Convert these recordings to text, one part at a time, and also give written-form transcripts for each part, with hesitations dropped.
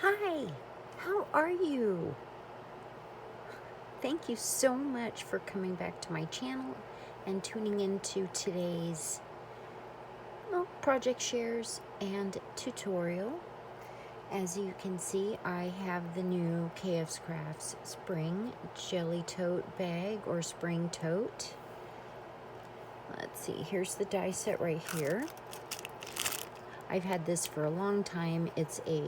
Hi, how are you? Thank you so much for coming back to my channel and tuning into today's project shares and tutorial. As you can see, I have the new KSCrafts Spring Jelly Tote bag or Spring Tote. Let's see, here's the die set right here. I've had this for a long time. It's a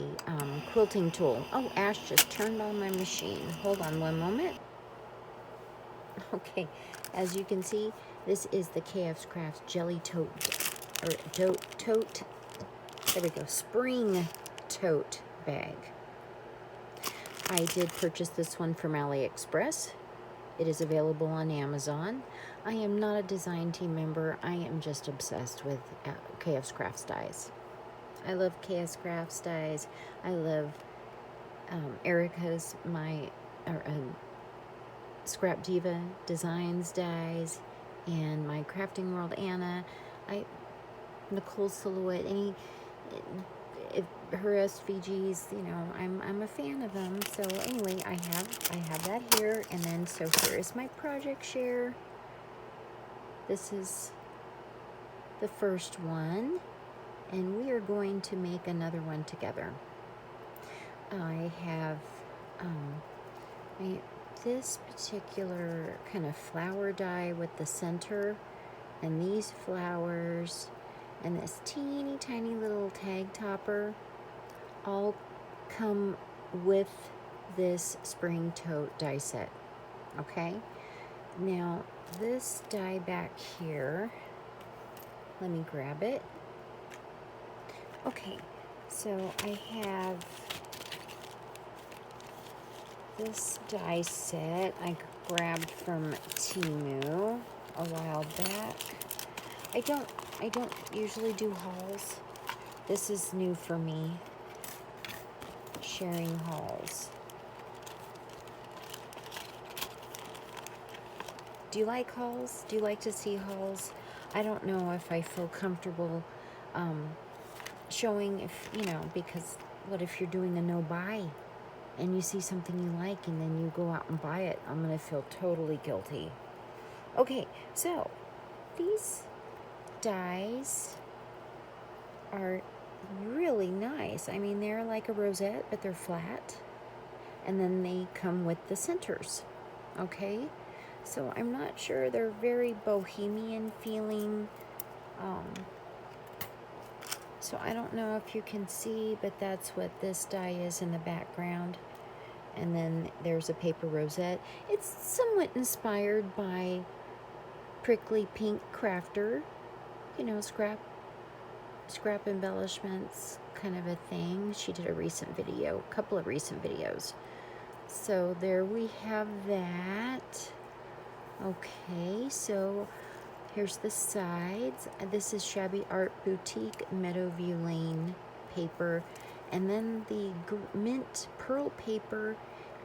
quilting tool. Oh, Ash just turned on my machine. Hold on one moment. Okay, as you can see, this is the KSCrafts Jelly Tote, or Tote, there we go, Spring Tote bag. I did purchase this one from AliExpress. It is available on Amazon. I am not a design team member. I am just obsessed with KSCrafts dies. I love KSCrafts dies. I love Erica's, Scrap Diva Designs dies, and my Crafting World Anna, Nicole Silhouette, if her SVGs, you know, I'm a fan of them. So anyway, I have that here, and then so here is my project share. This is the first one, and we are going to make another one together. I have this particular kind of flower die with the center and these flowers and this teeny tiny little tag topper all come with this Spring Tote die set. Okay, now this die back here, let me grab it. Okay, so I have this die set I grabbed from Temu a while back. I don't usually do hauls. This is new for me, sharing hauls. Do you like hauls? Do you like to see hauls? I don't know if I feel comfortable showing, if, you know, because what if you're doing a no buy and you see something you like and then you go out and buy it? I'm gonna feel totally guilty. Okay, so these dies are really nice. I mean, they're like a rosette, but they're flat, and then they come with the centers. Okay, so I'm not sure, they're very bohemian feeling. So I don't know if you can see, but that's what this die is in the background. And then there's a paper rosette. It's somewhat inspired by Prickly Pink Crafter, you know, scrap embellishments kind of a thing. She did a recent video, a couple of recent videos. So there we have that. Okay, so here's the sides. This is Shabby Art Boutique Meadowview Lane paper. And then the mint pearl paper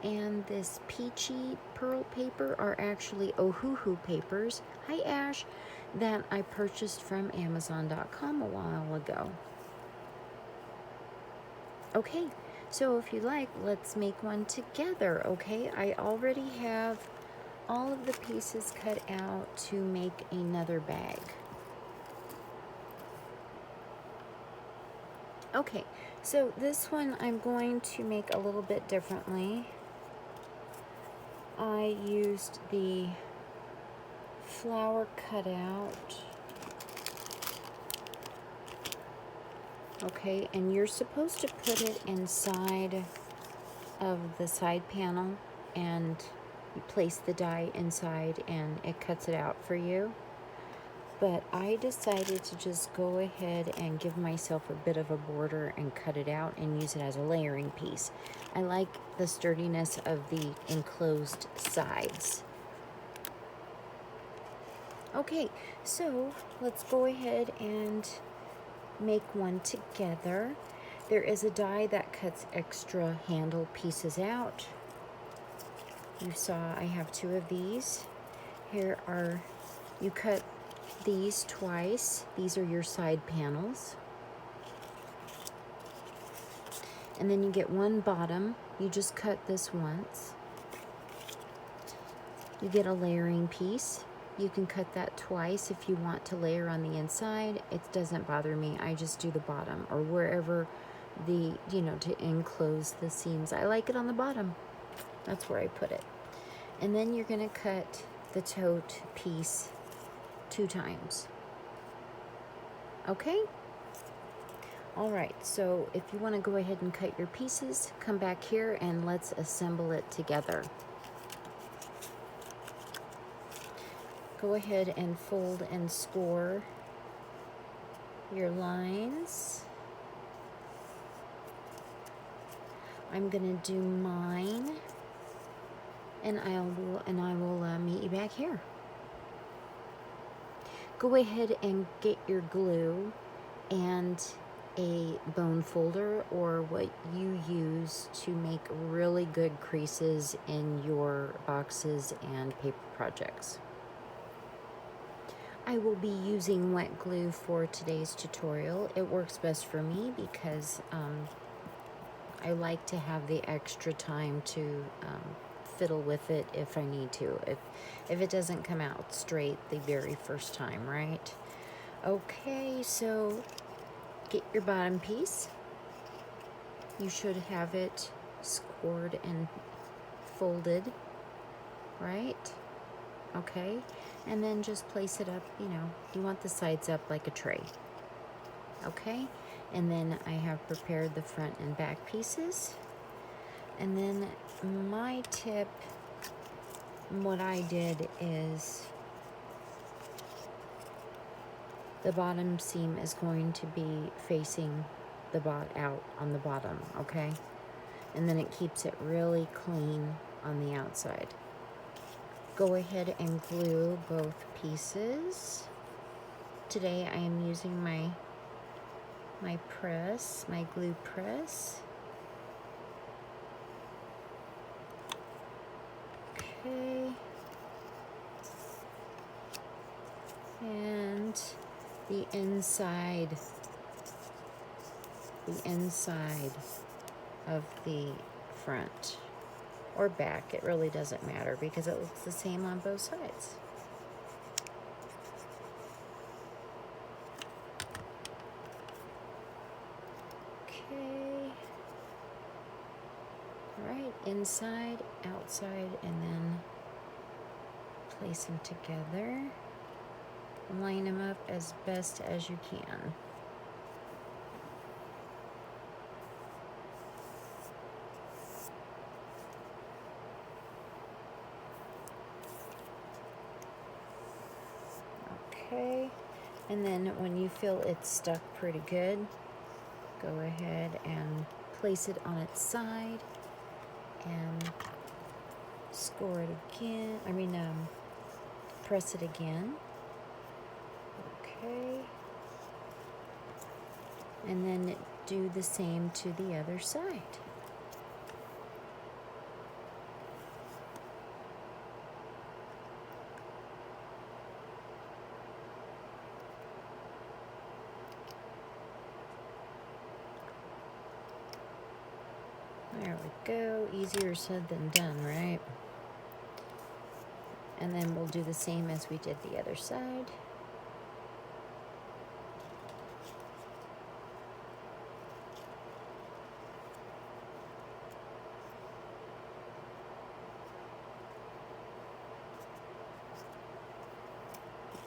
and this peachy pearl paper are actually Ohuhu papers. Hi, Ash. That I purchased from Amazon.com a while ago. Okay, so if you like, let's make one together, okay? I already have all of the pieces cut out to make another bag. Okay, so this one I'm going to make a little bit differently. I used the flower cutout. Okay, and you're supposed to put it inside of the side panel, and you place the die inside and it cuts it out for you. But I decided to just go ahead and give myself a bit of a border and cut it out and use it as a layering piece. I like the sturdiness of the enclosed sides. Okay, so let's go ahead and make one together. There is a die that cuts extra handle pieces out. You saw I have two of these. Here are, you cut these twice. These are your side panels. And then you get one bottom. You just cut this once. You get a layering piece. You can cut that twice if you want to layer on the inside. It doesn't bother me. I just do the bottom or wherever the, to enclose the seams. I like it on the bottom. That's where I put it. And then you're going to cut the tote piece 2 times. Okay? All right, so if you want to go ahead and cut your pieces, come back here and let's assemble it together. Go ahead and fold and score your lines. I'm gonna do mine, and I will meet you back here. Go ahead and get your glue and a bone folder or what you use to make really good creases in your boxes and paper projects. I will be using wet glue for today's tutorial. It works best for me because I like to have the extra time to fiddle with it if I need to. If it doesn't come out straight the very first time, right? Okay, so get your bottom piece. You should have it scored and folded, right? Okay, and then just place it up, you want the sides up like a tray. Okay, and then I have prepared the front and back pieces. And then my tip, what I did is the bottom seam is going to be facing the out on the bottom, okay? And then it keeps it really clean on the outside. Go ahead and glue both pieces. Today I am using my press, my glue press. Okay. And the inside of the front or back, it really doesn't matter because it looks the same on both sides. Okay. All right, inside, outside, and then place them together. Line them up as best as you can. Okay, and then when you feel it's stuck pretty good, go ahead and place it on its side and score it again. Press it again. Okay, and then do the same to the other side. There we go. Easier said than done, right? And then we'll do the same as we did the other side.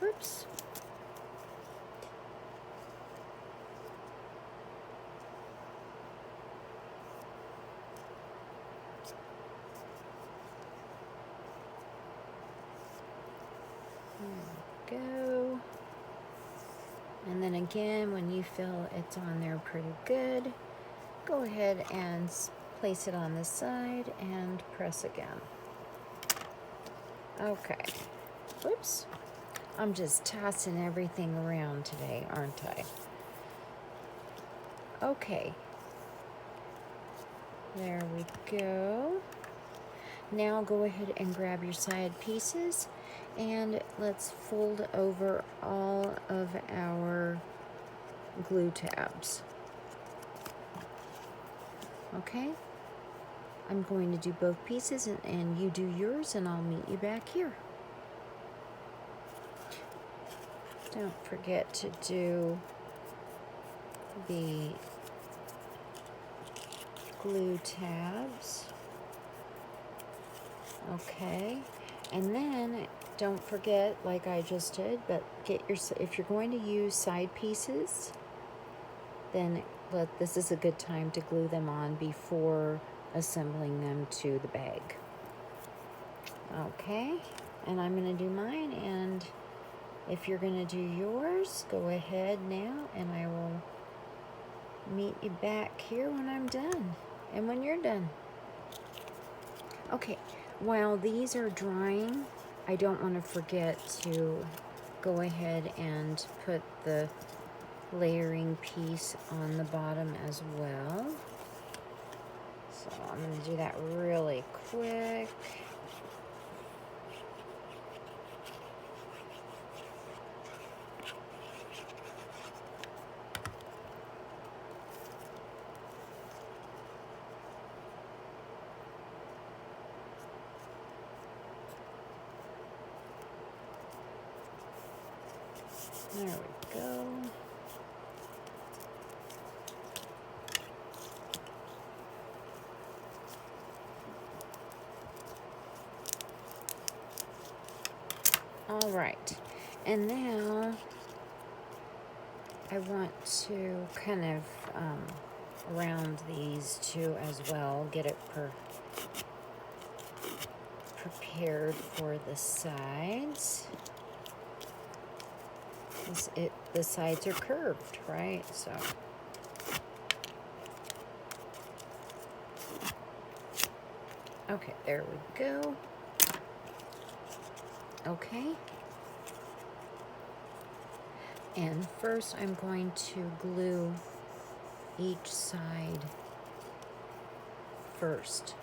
Oops. There we go. And then again, when you feel it's on there pretty good, go ahead and place it on this side and press again. Okay. Whoops. I'm just tossing everything around today, aren't I? Okay. There we go. Now go ahead and grab your side pieces and let's fold over all of our glue tabs. Okay? I'm going to do both pieces, and you do yours, and I'll meet you back here. Don't forget to do the glue tabs. Okay, and then don't forget, like I just did, but if you're going to use side pieces, then this is a good time to glue them on before assembling them to the bag. Okay, and I'm going to do mine, and if you're going to do yours, go ahead now, and I will meet you back here when I'm done, and when you're done. Okay, while these are drying, I don't want to forget to go ahead and put the layering piece on the bottom as well. So I'm going to do that really quick. There we go. All right, and now I want to kind of round these two as well, get it prepared for the sides. The sides are curved, right? So okay, there we go. Okay, and first I'm going to glue each side first.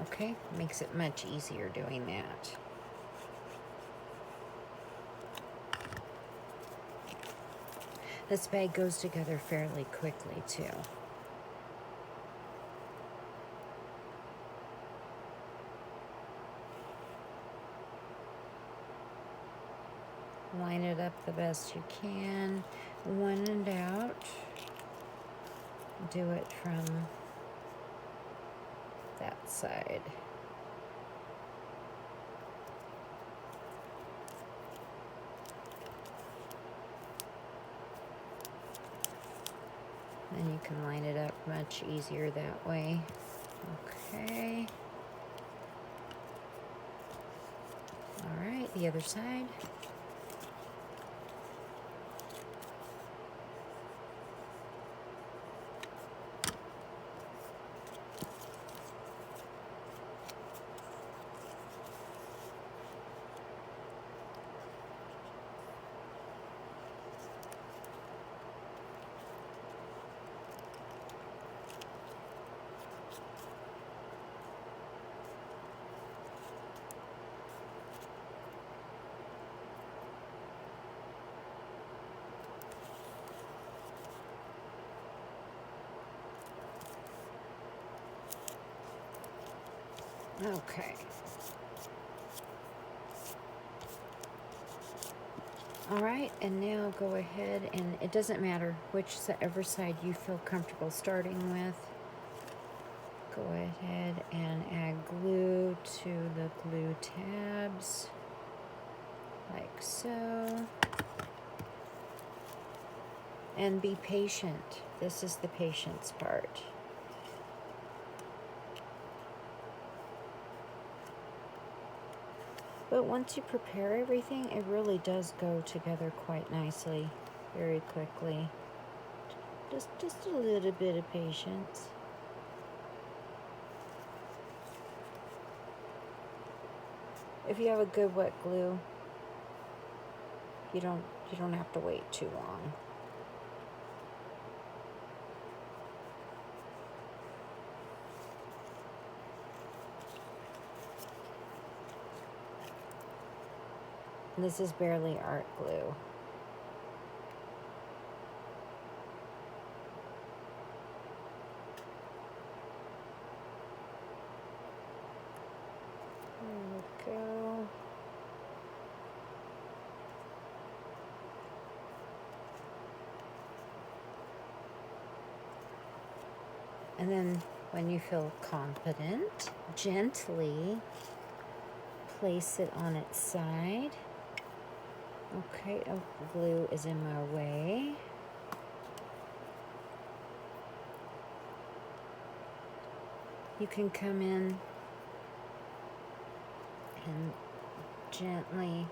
Okay, makes it much easier doing that. This bag goes together fairly quickly too. Line it up the best you can, one and out. Do it from that side. And you can line it up much easier that way. Okay. All right, the other side. Okay. All right, and now go ahead, and it doesn't matter whichever side you feel comfortable starting with. Go ahead and add glue to the glue tabs, like so. And be patient. This is the patience part. But once you prepare everything, it really does go together quite nicely, very quickly. Just a little bit of patience. If you have a good wet glue, you don't have to wait too long. This is barely art glue. And then when you feel confident, gently place it on its side. Okay, oh, glue is in my way. You can come in and gently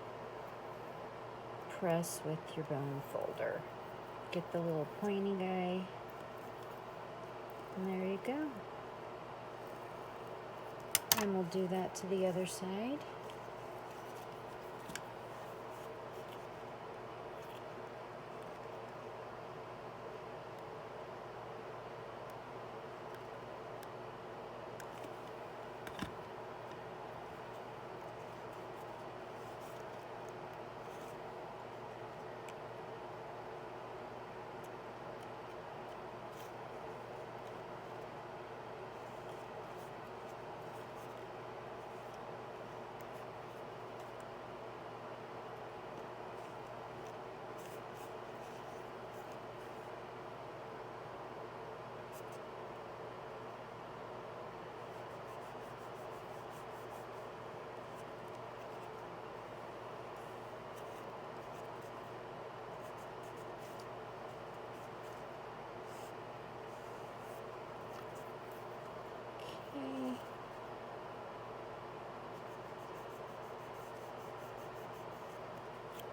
press with your bone folder. Get the little pointy guy. And there you go. And we'll do that to the other side.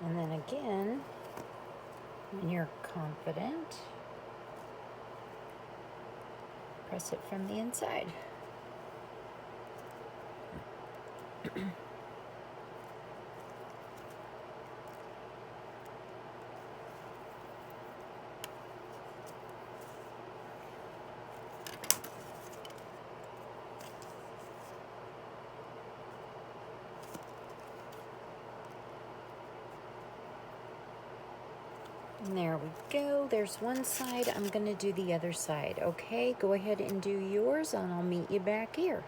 And then again, when you're confident, press it from the inside. And there we go. There's one side. I'm going to do the other side. Okay, go ahead and do yours, and I'll meet you back here.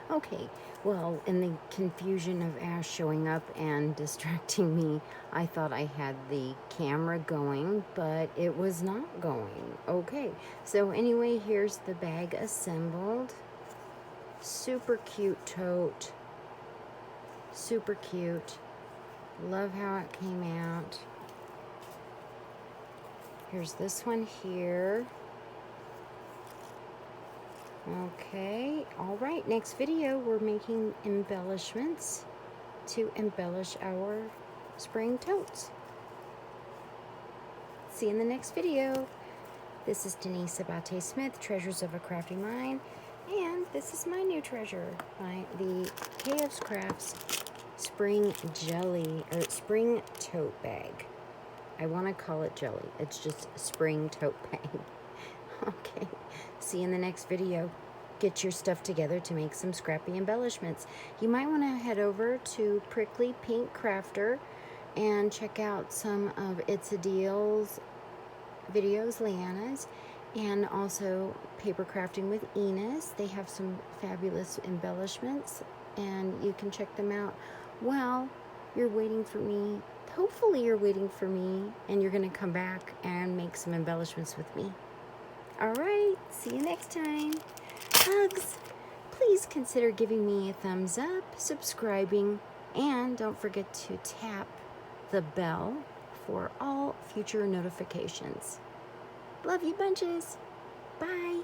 Okay, well, in the confusion of Ash showing up and distracting me, I thought I had the camera going, but it was not going. Okay, so anyway, here's the bag assembled. Super cute tote. Super cute. Love how it came out. Here's this one here. Okay, all right, next video we're making embellishments to embellish our spring totes. See you in the next video. This is Denise Abate Smith, Treasures of a Crafty Mind, and this is my new treasure, the KSCrafts Spring Spring Tote Bag. I want to call it jelly. It's just a spring tote bag. Okay, see you in the next video. Get your stuff together to make some scrappy embellishments. You might want to head over to Prickly Pink Crafter and check out some of It's a Deal's videos, Leanna's, and also Paper Crafting with Enos. They have some fabulous embellishments, and you can check them out while you're waiting for me. Hopefully you're waiting for me, and you're going to come back and make some embellishments with me. All right, see you next time. Hugs. Please consider giving me a thumbs up, subscribing, and don't forget to tap the bell for all future notifications. Love you bunches. Bye.